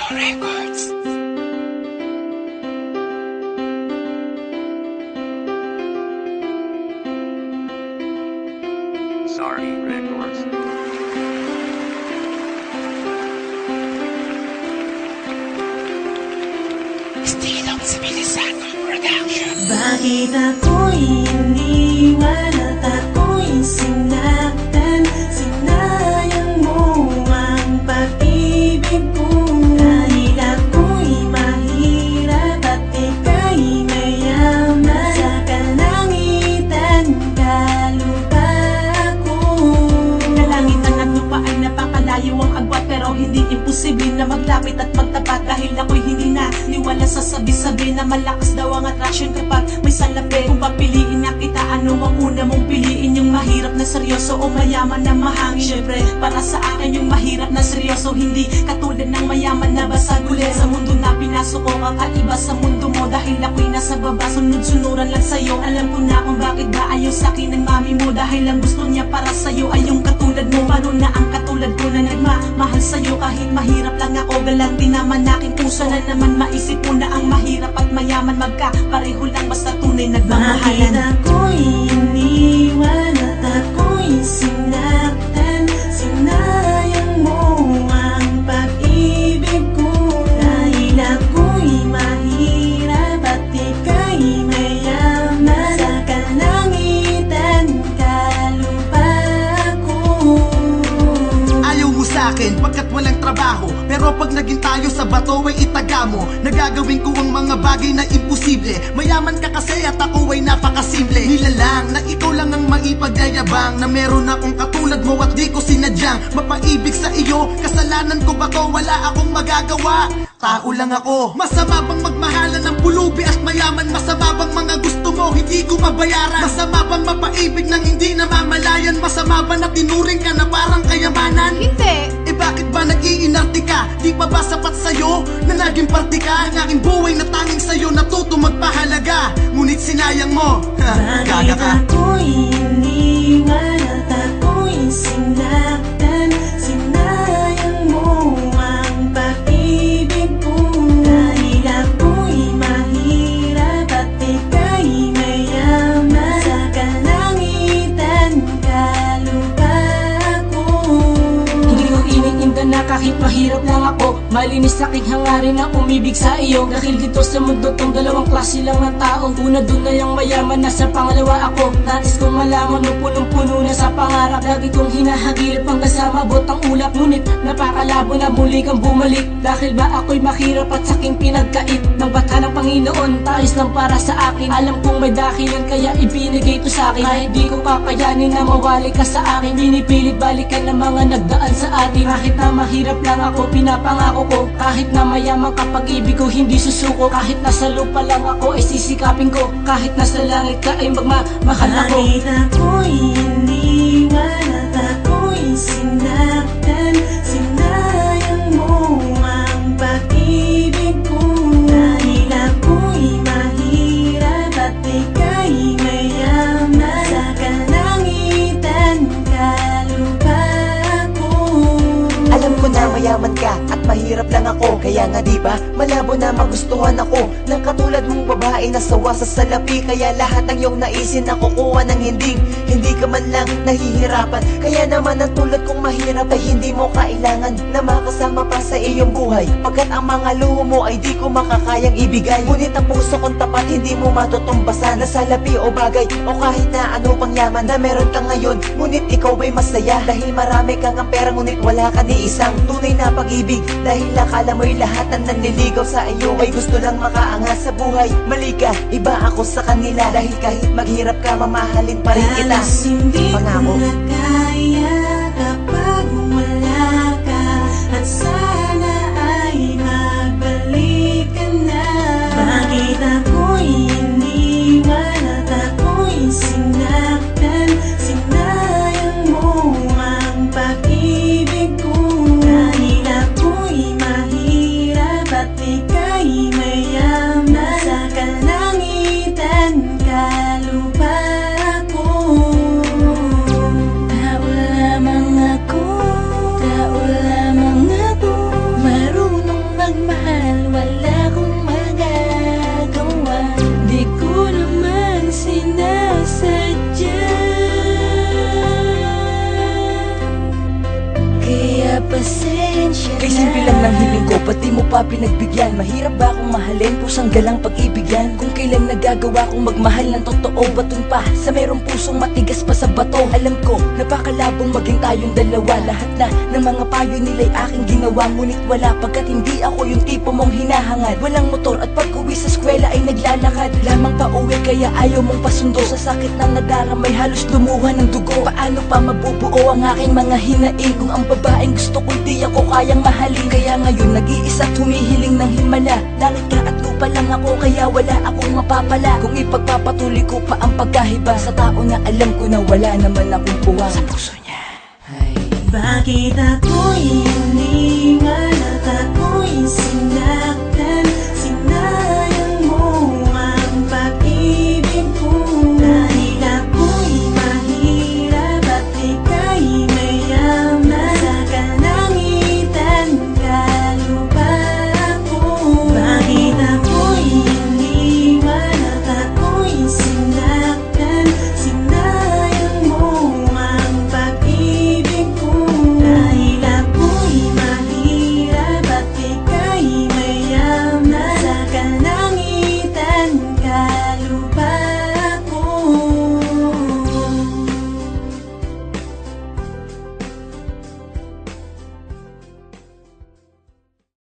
Records. Sorry, Records. Estilo Civilizado Production. Bakit ako'y iniwan at ako'y sinaktan? Sinayang mo ang pag-ibig ko. Dahil ako'y mahirap at ika'y mayaman. Sa kalangitan kalupa ko. Kalangitan at lupa ay napakalayo ang agwat, pero hindi imposible na maglapit at magtapat. Dahil ako'y hindi na niwala sa sabi-sabi na malakas daw ang attraction kapag may salapi. Kung papiliin na kita, ano ang una mong piliin? Yung mahirap na seryoso o mayaman na mahangin? Syempre, para sa akin yung mahirap na seryoso, hindi katulad ng mayaman na basag ulit. Sa mundo na pinasok ko, kakaiba sa mundo mo. Dahil ako'y nasa baba, sunod-sunuran lang sa'yo. Alam ko na kung bakit ba ayaw sa'kin ng mami mo. Dahil ang gusto niya para sa'yo ay yung katulad mo. Paano na ang katulad ko na nagmamahal sa'yo? Kahit mahirap lang ako, galanti naman aking puso. Na naman maisip mo na ang mahirap at mayaman magkapareho lang, basta tunay nagmamahalan. Bakit ako'y iniwan at ako'y sinaktan? Sinayang mo ang pag-ibig ko. Dahil ako'y mahirap at ika'y mayaman. Sa kalangitan kalupa ko. Ayaw mo sa'kin pagkat walang trabaho, pero pag naging tayo sa bato ay itaga mo. Nagagawin ko ang mga bagay na imposible. Mayaman ka kasi at ako ay napakasimple. Nilalang na ikaw lang ang maipagyayabang, na meron akong katulad mo at di ko sinadyang mapaibig sa iyo. Kasalanan ko ba to? Wala akong magagawa. Tao lang ako. Masama bang magmahalan ng pulubi at mayaman? Masama bang mga gusto mo hindi ko mabayaran? Masama bang mapaibig ng hindi namamalayan? Masama ba na tinuring ka na parang kayamanan? Hindi. Bakit ba nag-iinarte ka? Di pa ba sapat sa'yo na naging parte ka? Ang aking buhay na tanging sa'yo natuto magpahalaga, ngunit sinayang mo. Gaga Bakit ka. ako'y iniwan at ako'y sinaktan? Sinayang mo ang pag-ibig ko. Dahil ako'y mahirap at ika'y mayaman. Sa kalangitan kalupa ko. Hindi ko iniinda na kahit mahirap lang ako, malinis aking hangarin na umibig sa iyo. Dahil dito sa mundo tong dalawang klase lang ng tao. Una dun na yung mayaman, nasa pangalawa ako. Nais kong malaman mo punong-puno na sa pangarap. Lagi kong hinahagilap hanggang sa mabot ang ulap. Ngunit napakalabo na muli kang bumalik. Dahil ba ako'y mahirap at saking pinagkait ng bata ng Panginoon, talis lang para sa akin. Alam kong may dahilan kaya ibinigay to sa akin. Kahit di ko kakayanin na mawali ka sa akin, pinipilit balikan ng mga nagdaan sa atin. Kahit na mahirap lang ako, pinapangako ko. Kahit na mayaman kapag ibig ko hindi susuko. Kahit nasa lupa lang ako ay sisikapin ko. Kahit nasa langit ka ay magmamahal ako. Bakit ako'y iniwan at ako'y sinaktan? Sinayang mo ang pag-ibig ko. Dahil ako'y mahirap at ika'y mayaman. Sa kalangitan kalupa ko. Alam ko na mayaman ka at mahirap lang ako, kaya nga diba malabo na magustuhan ako ng katulad mong babae na sawa sa salapi. Kaya lahat ng iyong naisin na kukuha ng hindi ka man lang nahihirapan. Kaya naman ang tulad kong mahirap ay hindi mo kailangan na makasama pa sa iyong buhay, pagkat ang mga luho mo ay di ko makakayang ibigay. Ngunit ang puso kong tapat hindi mo matutumbasan, na salapi o bagay o kahit na ano pang yaman na meron ka ngayon. Ngunit ikaw ba'y masaya dahil marami kang ang pera, ngunit wala ka ni isang tunay na pag-ibig? Dahil akala mo'y lahat ng nanliligaw sa iyo ay gusto lang makaangat sa buhay. Mali ka, iba ako sa kanila. Dahil kahit maghirap ka, mamahalin pa rin kita. Halos hindi ko Pangako. na kaya kapag wala ka. At sana ay magbalik ka na. Bakit ako'y iniwan at ako'y sinaktan? Sinayang mo ang pag-ibig ko. Dahil ako'y mahirap at ika'y mayaman. Sa kalangitan kalupa ko. pasensya Kay simple lang ng hiling ko, ba't di mo pa pinagbigyan? Mahirap ba akong mahalin, pusang galang pag-ibigyan? Kung kailan nagagawa kong magmahal ng totoo, batun pa sa merong pusong matigas pa sa bato. Alam ko, napakalabong maging tayong dalawa. Lahat na ng mga payo nila'y aking ginawa, ngunit wala pagkat hindi ako yung tipo mong hinahangad. Walang motor at pag uwi sa eskwela ay naglalakad lamang pa uwi, kaya ayaw mong pasundo. Sa sakit ng nadaramay halos lumuha ng dugo. Paano pa mabubuo ang aking mga hinaing kung ang babaeng gusto ko di ako kayang mahalin? Kaya ngayon nag-iisa at humihiling ng himala. Langit ka at lupa lang ako, kaya wala akong mapapala. Kung ipagpapatuloy ko pa ang pagkahiba sa tao na alam ko na wala naman akong puwang sa puso niya. Bakit ako'y